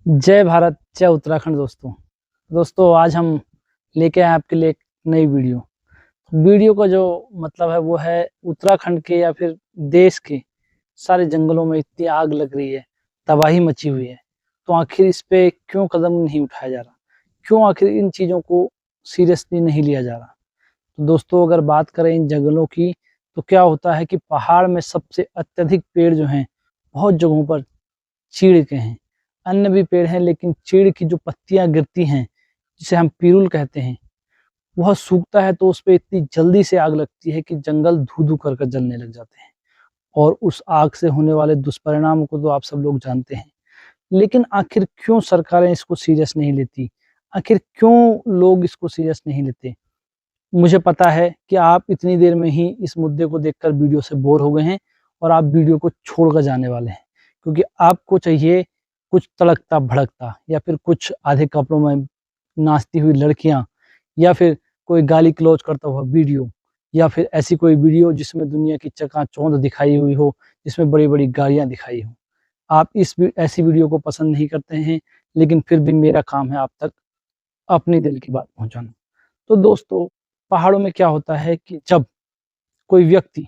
जय भारत, जय उत्तराखंड। दोस्तों आज हम लेके आए आपके लिए एक नई वीडियो का जो मतलब है वो है उत्तराखंड के या फिर देश के सारे जंगलों में इतनी आग लग रही है, तबाही मची हुई है। तो आखिर इस पे क्यों कदम नहीं उठाया जा रहा, क्यों आखिर इन चीज़ों को सीरियसली नहीं लिया जा रहा। तो दोस्तों अगर बात करें इन जंगलों की, तो क्या होता है कि पहाड़ में सबसे अत्यधिक पेड़ जो हैं बहुत जगहों पर चीड़ के हैं। अन्य भी पेड़ हैं, लेकिन चीड़ की जो पत्तियां गिरती हैं, जिसे हम पिरुल कहते हैं, वह सूखता है तो उस पे इतनी जल्दी से आग लगती है कि जंगल धू-धू कर जलने लग जाते हैं। और उस आग से होने वाले दुष्परिणामों को तो आप सब लोग जानते हैं। लेकिन आखिर क्यों सरकारें इसको सीरियस नहीं लेती? आखिर क्यों लोग इसको सीरियस नहीं लेते? मुझे पता है कि आप इतनी देर में ही इस मुद्दे को देखकर वीडियो से बोर हो गए हैं और आप वीडियो को छोड़कर जाने वाले हैं, क्योंकि आपको चाहिए कुछ तड़कता भड़कता, या फिर कुछ आधे कपड़ों में नाचती हुई लड़कियां, या फिर कोई गाली गलौज करता हुआ वीडियो, या फिर ऐसी कोई वीडियो जिसमें दुनिया की चकाचौंध दिखाई हुई हो, जिसमें बड़ी बड़ी गाड़ियां दिखाई हो। आप ऐसी वीडियो को पसंद नहीं करते हैं, लेकिन फिर भी मेरा काम है आप तक अपने दिल की बात पहुंचाना। तो दोस्तों, पहाड़ों में क्या होता है कि जब कोई व्यक्ति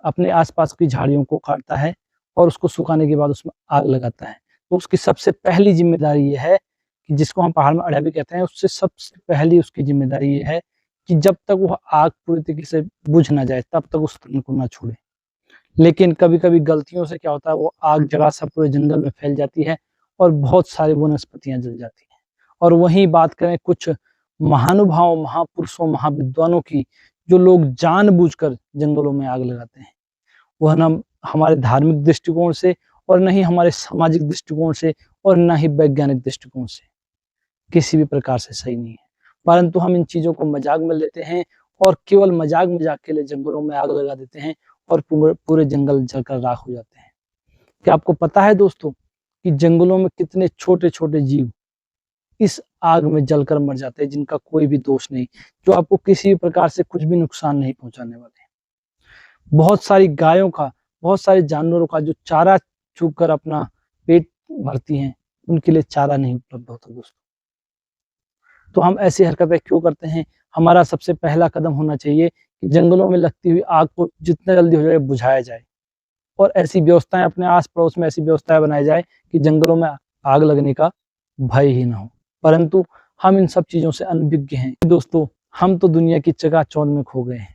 अपने आसपास की झाड़ियों को काटता है और उसको सुखाने के बाद उसमें आग लगाता है, तो उसकी सबसे पहली ज़िम्मेदारी ये है कि जिसको हम पहाड़ में अड़िया भी कहते हैं, उससे सबसे पहली उसकी ज़िम्मेदारी ये है कि जब तक वह आग पूरी तरीके से बुझ ना जाए, तब तक उस तन को ना छोड़े। लेकिन कभी-कभी गलतियों से क्या होता है, वो आग जरा-सा पूरे जंगल में फैल जाती है और बहुत सारी वनस्पतियाँ जल जाती हैं। और वहीं बात करें कुछ महानुभावों, महापुरुषों, महाविद्वानों की, जो लोग जानबूझकर जंगलों में आग लगाते हैं। वह ना हमारे धार्मिक दृष्टिकोण से, और ना ही हमारे सामाजिक दृष्टिकोण से, और ना ही वैज्ञानिक दृष्टिकोण से किसी भी प्रकार से सही नहीं है। परंतु हम इन चीज़ों को मज़ाक में लेते हैं और केवल मज़ाक-मज़ाक के लिए जंगलों में आग लगा देते हैं और पूरे पूरे जंगल जलकर राख हो जाते हैं। क्या आपको पता है दोस्तों कि जंगलों में कितने छोटे-छोटे जीव इस आग में जलकर मर जाते हैं, जिनका कोई भी दोष नहीं, जो आपको किसी भी प्रकार से कुछ भी नुकसान नहीं पहुँचाने वाले। बहुत सारी गायों का, बहुत सारे जानवरों का जो चारा चुगकर अपना पेट भरती हैं, उनके लिए चारा नहीं उपलब्ध होता दोस्तों। तो हम ऐसी हरकतें क्यों करते हैं? हमारा सबसे पहला कदम होना चाहिए कि जंगलों में लगती हुई आग को जितना जल्दी हो जाए बुझाया जाए, और ऐसी व्यवस्थाएँ अपने आस-पड़ोस में ऐसी व्यवस्थाएँ बनाई जाए कि जंगलों में आग लगने का भय ही ना हो। परंतु हम इन सब चीज़ों से अनभिज्ञ हैं। दोस्तों, हम तो दुनिया की चकाचौंध में खो गए हैं।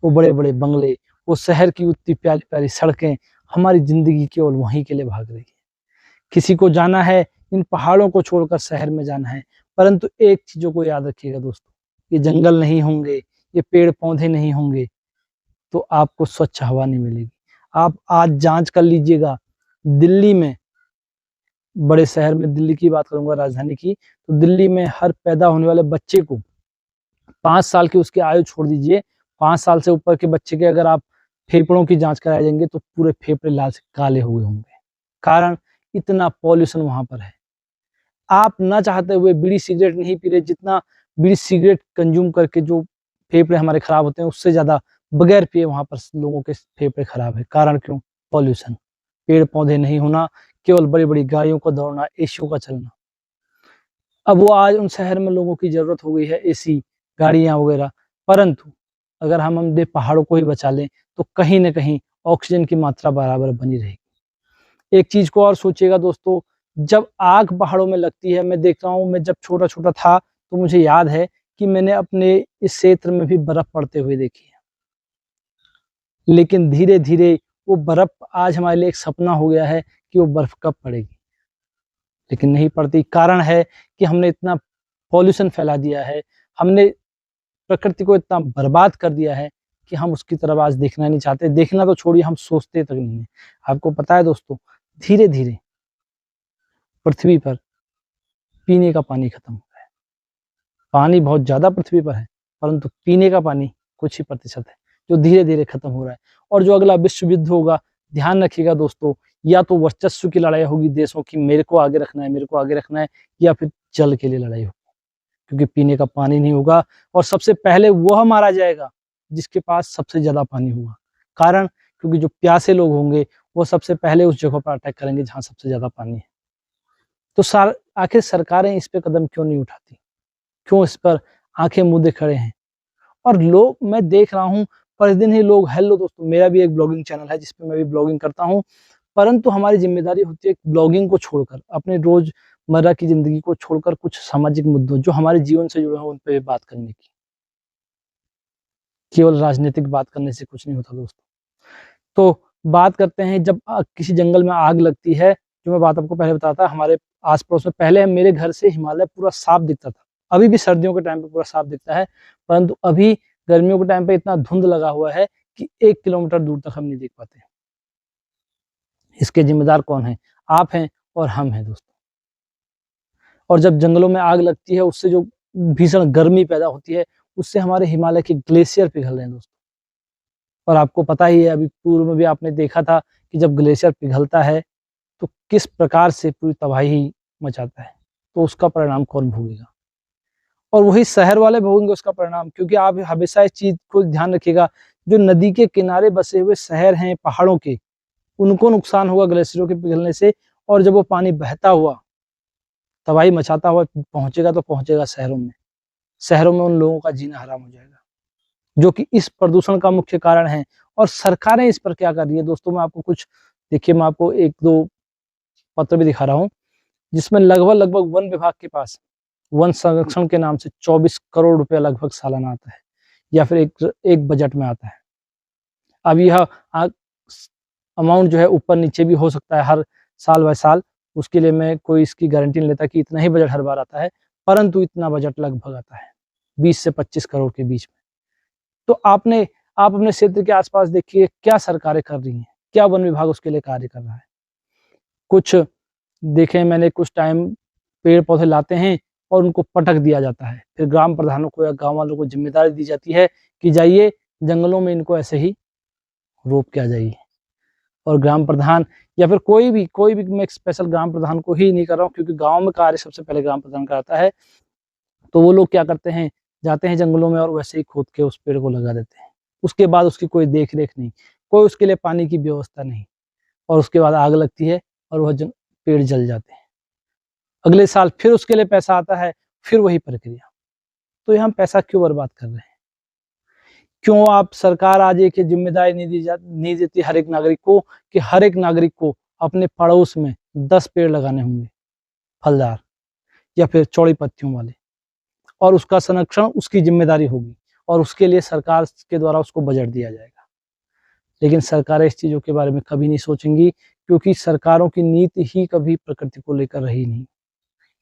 वो बड़े-बड़े बंगले, वो शहर की उतनी प्यारी-प्यारी सड़कें, हमारी ज़िंदगी केवल वहीं के लिए भाग रही है। किसी को जाना है, इन पहाड़ों को छोड़कर शहर में जाना है, परंतु एक चीज़ों को याद रखिएगा दोस्तों, ये जंगल नहीं होंगे, ये पेड़-पौधे नहीं होंगे, तो आपको स्वच्छ हवा नहीं मिलेगी। आप आज जाँच कर लीजिएगा, दिल्ली में, बड़े शहर में दिल्ली की बात करूँगा, राजधानी की, तो दिल्ली में हर पैदा होने वाले बच्चे को 5 साल की उसकी आयु छोड़ दीजिए, 5 साल से ऊपर के बच्चे के अगर आप फेफड़ों की जाँच कराए जाएँगे, तो पूरे फेफड़े लाल से काले हुए होंगे। कारण इतना पॉल्यूशन वहाँ पर है। आप ना चाहते हुए बीड़ी सिगरेट नहीं पी रहे, जितना बीड़ी सिगरेट कंज़्यूम करके जो फेफड़े हमारे खराब होते हैं, उससे ज़्यादा बगैर पिए वहाँ पर लोगों के फेफड़े खराब है। कारण क्यों? पॉल्यूशन। पेड़-पौधे नहीं होना, केवल बड़ी-बड़ी गाड़ियों का दौड़ना, एसियों का चलना। अब वो आज उन शहर में लोगों की ज़रूरत हो गई है एसी, गाड़ियाँ वगैरह, परंतु अगर हम अपने पहाड़ों को ही बचा लें, तो कहीं न कहीं ऑक्सीजन की मात्रा बराबर बनी रहेगी। एक चीज़ को और सोचिएगा दोस्तों, जब आग पहाड़ों में लगती है, मैं देखता हूँ, मैं जब छोटा-छोटा था, तो मुझे याद है कि मैंने अपने इस क्षेत्र में भी बर्फ़ पड़ते हुए देखी है। लेकिन धीरे-धीरे वो बर्फ़ आज हमारे लिए एक सपना हो गया है कि वो बर्फ़ कब पड़ेगी, लेकिन नहीं पड़ती। कारण है कि हमने इतना पॉल्यूशन फैला दिया है, हमने प्रकृति को इतना बर्बाद कर दिया है कि हम उसकी तरफ आज देखना नहीं चाहते। देखना तो छोड़िए, हम सोचते तक नहीं हैं। आपको पता है दोस्तों, धीरे-धीरे पृथ्वी पर पीने का पानी खत्म हो रहा है। पानी बहुत ज़्यादा पृथ्वी पर है, परंतु पीने का पानी कुछ ही प्रतिशत है, जो धीरे-धीरे खत्म हो रहा है। और जो अगला विश्व युद्ध होगा, ध्यान रखिएगा दोस्तों, या तो वर्चस्व की लड़ाई होगी देशों की, मेरे को आगे रखना है, मेरे को आगे रखना है, या फिर जल के लिए लड़ाई होगी। क्योंकि पीने का पानी नहीं होगा, और सबसे पहले वह मारा जाएगा जिसके पास सबसे ज़्यादा पानी होगा। कारण, क्योंकि जो प्यासे लोग होंगे, वो सबसे पहले उस जगह पर अटैक करेंगे जहाँ सबसे ज़्यादा पानी है। तो आखिर सरकारें इस पे कदम क्यों नहीं उठाती, क्यों इस पर आंखें मूंदे खड़े हैं। और लोग, मैं देख रहा हूँ प्रतिदिन ही लोग, हेलो दोस्तों, मेरा भी एक ब्लॉगिंग चैनल है जिसपे मैं भी ब्लॉगिंग करता हूँ, परंतु हमारी जिम्मेदारी होती है ब्लॉगिंग को छोड़कर, अपने रोजमर्रा की जिंदगी को छोड़कर कुछ सामाजिक मुद्दों जो हमारे जीवन से जुड़े हैं उन पे बात करने की। केवल राजनीतिक बात करने से कुछ नहीं होता दोस्तों। तो बात करते हैं, जब किसी जंगल में आग लगती है, जो मैं बात आपको पहले बताया था, हमारे आस-पड़ोस में पहले मेरे घर से हिमालय पूरा साफ दिखता था। अभी भी सर्दियों के टाइम पे पूरा साफ दिखता है, परंतु अभी गर्मियों के टाइम पे इतना धुंध लगा हुआ है कि 1 किलोमीटर दूर तक हम नहीं देख पाते। इसके जिम्मेदार कौन हैं? आप हैं और हम हैं दोस्तों। और जब जंगलों में आग लगती है, उससे जो भीषण गर्मी पैदा होती है, उससे हमारे हिमालय के ग्लेशियर पिघल रहे हैं दोस्तों। और आपको पता ही है, अभी पूर्व में भी आपने देखा था कि जब ग्लेशियर पिघलता है तो किस प्रकार से पूरी तबाही मचाता है। तो उसका परिणाम कौन भोगेगा? और वही शहर वाले भोगेंगे उसका परिणाम, क्योंकि आप हमेशा इस चीज को ध्यान रखिएगा, जो नदी के किनारे बसे हुए शहर हैं पहाड़ों के, उनको नुकसान होगा ग्लेशियरों के पिघलने से। और जब वो पानी बहता हुआ तबाही मचाता हुआ पहुंचेगा तो पहुंचेगा शहरों में। शहरों में उन लोगों का जीना हराम हो जाएगा, जो कि इस प्रदूषण का मुख्य कारण है। और सरकारें इस पर क्या कर रही है दोस्तों, मैं आपको कुछ, देखिए मैं आपको 1-2 पत्र भी दिखा रहा हूँ, जिसमें लगभग वन विभाग के पास वन संरक्षण के नाम से 24 करोड़ रुपया लगभग सालाना आता है, या फिर एक बजट में आता है। अब यह अमाउंट जो है ऊपर नीचे भी हो सकता है हर साल बाय साल, उसके लिए मैं कोई इसकी गारंटी नहीं लेता कि इतना ही बजट हर बार आता है, परंतु इतना बजट लगभग आता है 20 से 25 करोड़ के बीच में। तो आप अपने क्षेत्र के आसपास देखिए, क्या सरकारें कर रही हैं, क्या वन विभाग उसके लिए कार्य कर रहा है। कुछ देखें मैंने, कुछ टाइम पेड़ पौधे लाते हैं और उनको पटक दिया जाता है, फिर ग्राम प्रधानों को या गांव वालों को जिम्मेदारी दी जाती है कि जाइए जंगलों में इनको ऐसे ही रोप के आ जाइए। और ग्राम प्रधान या फिर कोई भी मैं स्पेशल ग्राम प्रधान को ही नहीं कर रहा हूँ, क्योंकि गांव में कार्य सबसे पहले ग्राम प्रधान कराता है। तो वो लोग क्या करते हैं, जाते हैं जंगलों में और वैसे ही खोद के उस पेड़ को लगा देते हैं। उसके बाद उसकी कोई देख रेख नहीं, कोई उसके लिए पानी की व्यवस्था नहीं, और उसके बाद आग लगती है और वह पेड़ जल जाते हैं। अगले साल फिर उसके लिए पैसा आता है, फिर वही प्रक्रिया। तो यहाँ पैसा क्यों बर्बाद कर रहे हैं? क्यों आप सरकार आज एक जिम्मेदारी नहीं देती हर एक नागरिक को, कि हर एक नागरिक को अपने पड़ोस में 10 पेड़ लगाने होंगे, फलदार या फिर चौड़ी पत्तियों वाले, और उसका संरक्षण उसकी जिम्मेदारी होगी, और उसके लिए सरकार के द्वारा उसको बजट दिया जाएगा। लेकिन सरकारें इस चीजों के बारे में कभी नहीं सोचेंगी, क्योंकि सरकारों की नीति ही कभी प्रकृति को लेकर रही नहीं।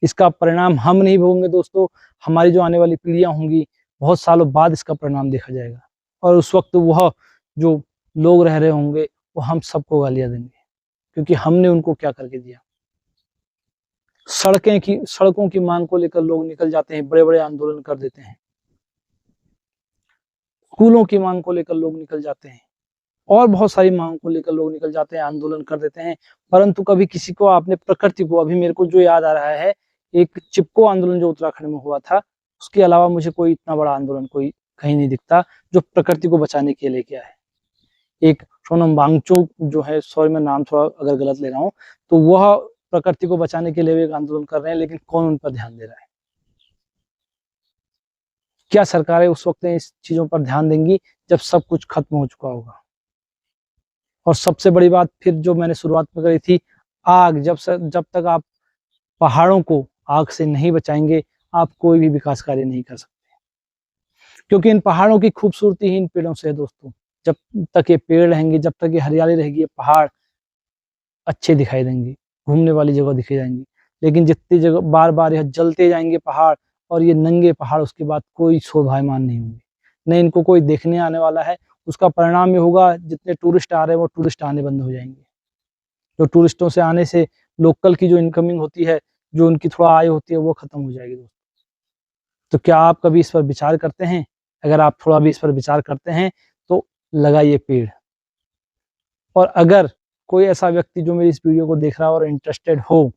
इसका परिणाम हम नहीं भोगेंगे दोस्तों, हमारी जो आने वाली पीढ़ियां होंगी, बहुत सालों बाद इसका परिणाम देखा जाएगा। और उस वक्त वह जो लोग रह रहे होंगे, वो हम सबको गालियां देंगे, क्योंकि हमने उनको क्या करके दिया। सड़कों की मांग को लेकर लोग निकल जाते हैं, बड़े बड़े आंदोलन कर देते हैं। स्कूलों की मांग को लेकर लोग निकल जाते हैं, और बहुत सारी मांग को लेकर लोग निकल जाते हैं, आंदोलन कर देते हैं। परंतु कभी किसी को, आपने प्रकृति को, अभी मेरे को जो याद आ रहा है, एक चिपको आंदोलन जो उत्तराखंड में हुआ था, उसके अलावा मुझे कोई इतना बड़ा आंदोलन कोई कहीं नहीं दिखता जो प्रकृति को बचाने के लिए किया है। एक सोनम वांगचुक जो है, सॉरी मैं नाम थोड़ा अगर गलत ले रहा हूँ, तो वह प्रकृति को बचाने के लिए एक आंदोलन कर रहे हैं, लेकिन कौन उन पर ध्यान दे रहा है? क्या सरकारें उस वक्त इस चीजों पर ध्यान देंगी जब सब कुछ खत्म हो चुका होगा? और सबसे बड़ी बात फिर जो मैंने शुरुआत में करी थी, आग, जब तक आप पहाड़ों को आग से नहीं बचाएंगे, आप कोई भी विकास कार्य नहीं कर सकते। क्योंकि इन पहाड़ों की खूबसूरती ही इन पेड़ों से है दोस्तों। जब तक ये पेड़ रहेंगे, जब तक ये हरियाली रहेगी, ये पहाड़ अच्छे दिखाई देंगे, घूमने वाली जगह दिखे जाएंगी। लेकिन जितनी जगह बार बार यह जलते जाएंगे पहाड़, और ये नंगे पहाड़, उसके बाद कोई शोभायमान नहीं होंगे, न इनको कोई देखने आने वाला है। उसका परिणाम ये होगा, जितने टूरिस्ट आ रहे हैं वो टूरिस्ट आने बंद हो जाएंगे। जो टूरिस्टों से आने से लोकल की जो इनकमिंग होती है, जो उनकी थोड़ा आय होती है, वो खत्म हो जाएगी दोस्तों। तो क्या आप कभी इस पर विचार करते हैं? अगर आप थोड़ा भी इस पर विचार करते हैं तो लगाइए पेड़। और अगर कोई ऐसा व्यक्ति जो मेरी इस वीडियो को देख रहा है और इंटरेस्टेड हो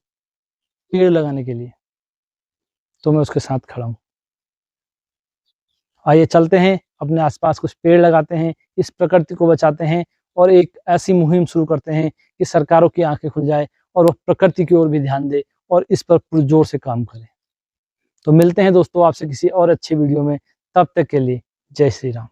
पेड़ लगाने के लिए, तो मैं उसके साथ खड़ा हूँ। आइए चलते हैं, अपने आसपास कुछ पेड़ लगाते हैं, इस प्रकृति को बचाते हैं, और एक ऐसी मुहिम शुरू करते हैं कि सरकारों की आंखें खुल जाए और वो प्रकृति की ओर भी ध्यान दे, और इस पर पुरजोर से काम करें। तो मिलते हैं दोस्तों आपसे किसी और अच्छी वीडियो में, तब तक के लिए जय श्री राम।